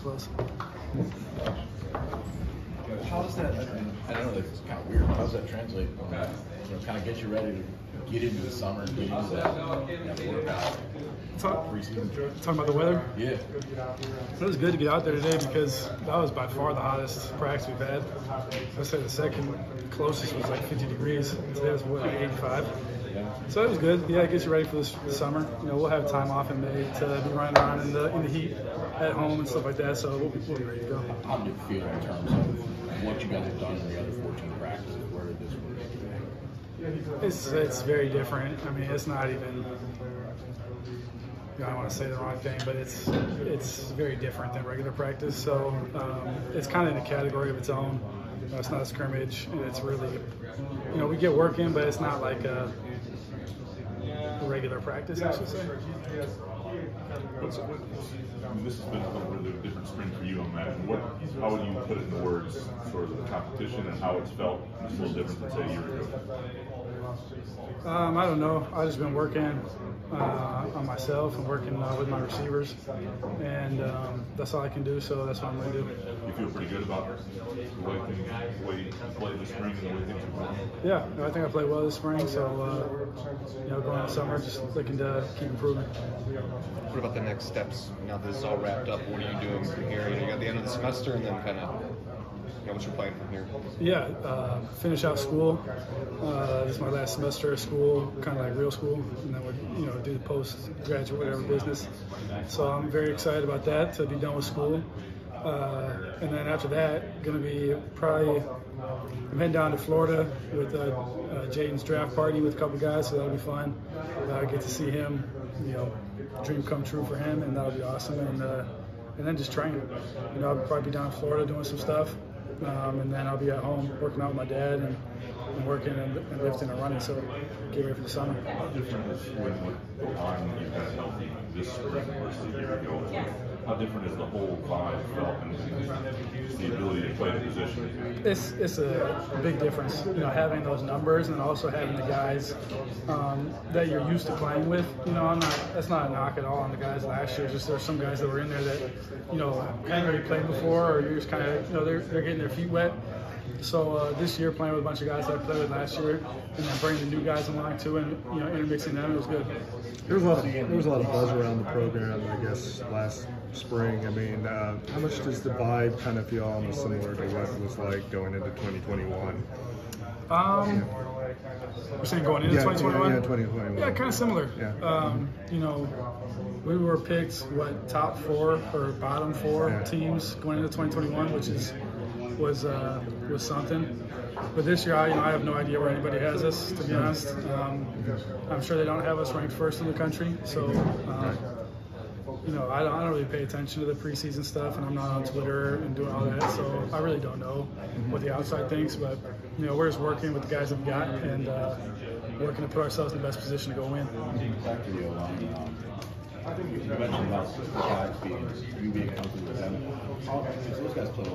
close. How does that, I know it's kind of weird, how does that translate, kind of get you ready to get into the summer and get into that workout? Talking about the weather? Yeah. It was good to get out there today because that was by far the hottest practice we've had. I'd say the second closest was like 50 degrees. Today was what, like 85. Yeah. So it was good. Yeah, it gets you ready for the summer. We'll have time off in May to be running around in the heat at home and stuff like that. So we'll be ready to go. How do you feel in terms of what you guys have done in the other 14 practices? Where did this one get today? It's very different. I mean, it's not even. I don't want to say the wrong thing, but it's very different than regular practice. So it's kind of in a category of its own. It's not a scrimmage, and it's really, we get work in, but it's not like a regular practice, I should say. This has been a really different spring for you, I imagine. How would you put it in words, sort of the competition and how it's felt? It's a little different than, say, a year ago. I don't know. I've just been working on myself and working with my receivers, and that's all I can do, so that's what I'm going to do. You feel pretty good about the way you played this spring and the way things are going? Yeah, I think I played well this spring, so going into summer, just looking to keep improving. What about the next steps? Now that this is all wrapped up, what are you doing from here? You got the end of the semester, and then kind of, what's your plan from here? Yeah, finish out school. This is my last semester of school, kind of like real school, and then we'll, do the post-graduate whatever business. So I'm very excited about that, to be done with school. And then after that, going to be I'm heading down to Florida with Jaden's draft party with a couple guys, so that'll be fun. Get to see him, dream come true for him, and that'll be awesome. And then just train. I'll probably be down in Florida doing some stuff. And then I'll be at home working out with my dad and working and lifting and running, so get ready for the summer. How different is when the line you've had healthy this spring versus a year ago? How different is the whole vibe felt and the ability to play the position? It's a big difference, having those numbers and also having the guys that you're used to playing with. That's not a knock at all on the guys last year. Just there's some guys that were in there that hadn't really played before, or you're just kind of they're getting their feet wet. So this year, playing with a bunch of guys that I played with last year, and then bringing the new guys along too, and intermixing them, it was good. There was a lot of buzz around the program, I guess, last spring. I mean, how much does the vibe kind of feel almost similar to what it was like going into 2021? We're saying going into 2021? Yeah, 2021. Yeah, kind of similar. Yeah. We were picked, top 4 or bottom 4 teams going into 2021, which was something. But this year, I have no idea where anybody has us, to be honest. I'm sure they don't have us ranked first in the country, so I don't really pay attention to the preseason stuff, and I'm not on Twitter and doing all that, so I really don't know what the outside thinks. But we're just working with the guys that we got and working to put ourselves in the best position to go win. Back to the O-line. You mentioned about guys being healthy with them. Those guys play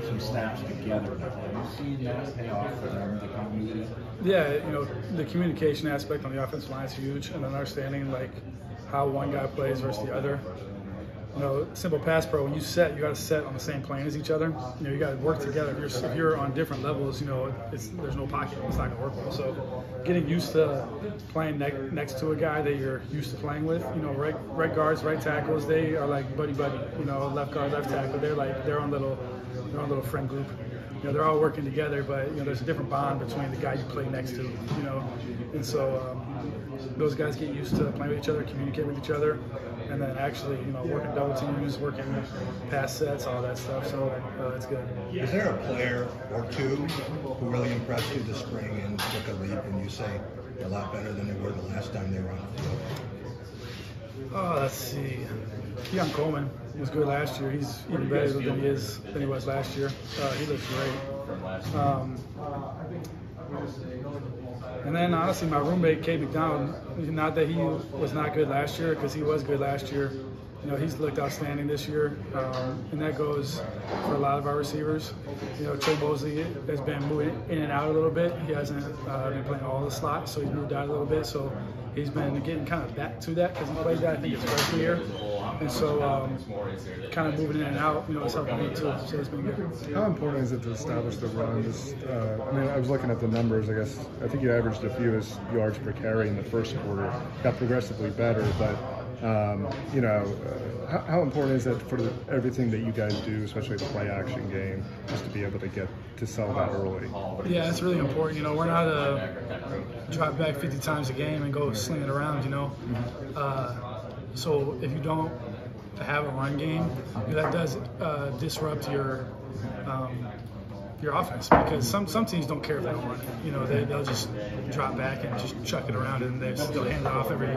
some snaps together now. Have you seen that pay off for them, the continuity? Yeah, the communication aspect on the offensive line is huge, and then understanding how one guy plays versus the other. Simple pass pro, when you got to set on the same plane as each other. You got to work together. If you're on different levels, there's no pocket. It's not going to work well. So getting used to playing next to a guy that you're used to playing with, right guards, right tackles, they are like buddy-buddy. Left guard, left tackle, they're like their own little friend group. They're all working together, but there's a different bond between the guy you play next to. And so those guys get used to playing with each other, communicate with each other, and then actually, working double teams, working pass sets, all that stuff. So it's good. Is there a player or two who really impressed you this spring and took a leap, and you say they're a lot better than they were the last time they were on the field? Oh, let's see. Keon Coleman was good last year. He's even better than he was last year. He looks great. And then honestly, my roommate Kate McDonald. Not that he was not good last year, because he was good last year. He's looked outstanding this year, and that goes for a lot of our receivers. Trey Mosley has been moving in and out a little bit. He hasn't been playing all the slots, so he's moved out a little bit. So he's been getting kind of back to that, because he played that, I think, his freshman year. And so kind of moving in and out, it's helping me too. So it's been good. How important is it to establish the run? I mean, I was looking at the numbers. I think you averaged the fewest yards per carry in the first quarter. Got progressively better, but how important is it for everything that you guys do, especially the play action game, just to be able to get to sell that early? Yeah, it's really important. We're not a drop back 50 times a game and go sling it around. So if you don't have a run game, that does disrupt your offense, because some teams don't care if they don't run. They'll just drop back and just chuck it around, and they'll hand it off every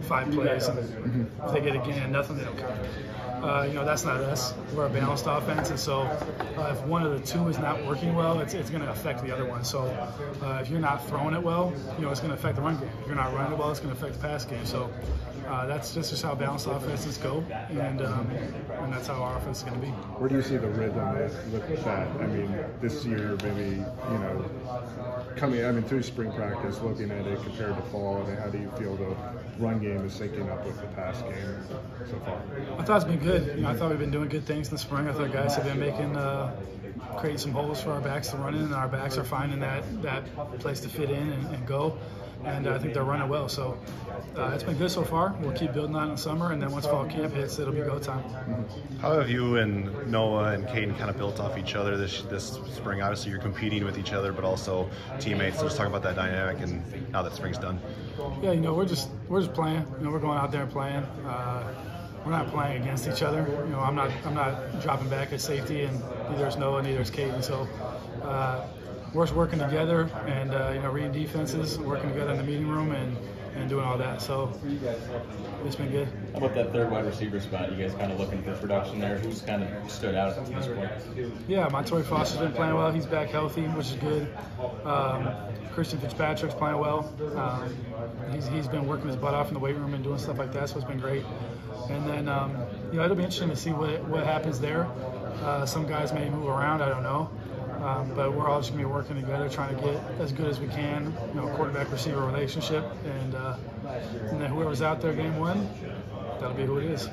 5 plays. And if they get a gain and nothing, they don't care. That's not us. We're a balanced offense, and so if one of the two is not working well, it's going to affect the other one. So if you're not throwing it well, it's going to affect the run game. If you're not running it well, it's going to affect the pass game. So that's just how balanced offenses go, and that's how our offense is going to be. Where do you see the rhythm with that? I mean, this year, maybe, through spring practice, looking at it compared to fall, and how do you feel the run game is syncing up with the pass game so far? I thought it's been good. I thought we've been doing good things in the spring. I thought guys have been creating some holes for our backs to run in, and our backs are finding that place to fit in and go. And I think they're running well. So it's been good so far. We'll keep building on it in the summer, and then once fall camp hits, it'll be go time. How have you and Noah and Caden kind of built off each other this spring? Obviously, you're competing with each other, but also teammates. So let's talk about that dynamic and how that spring's done. Yeah, we're just playing. We're going out there and playing. We're not playing against each other. I'm not dropping back at safety, and neither is Noah, neither is Caden. So we're just working together and reading defenses, working together in the meeting room, and doing all that. So it's been good. How about that third wide receiver spot? You guys kind of looking for production there? Who's kind of stood out at this point? Yeah, Montoya Foster's been playing well. He's back healthy, which is good. Christian Fitzpatrick's playing well. He's been working his butt off in the weight room and doing stuff like that, so it's been great. And then it'll be interesting to see what happens there. Some guys may move around, I don't know. But we're all just going to be working together, trying to get as good as we can, quarterback-receiver relationship. And then whoever's out there game one, that'll be who it is.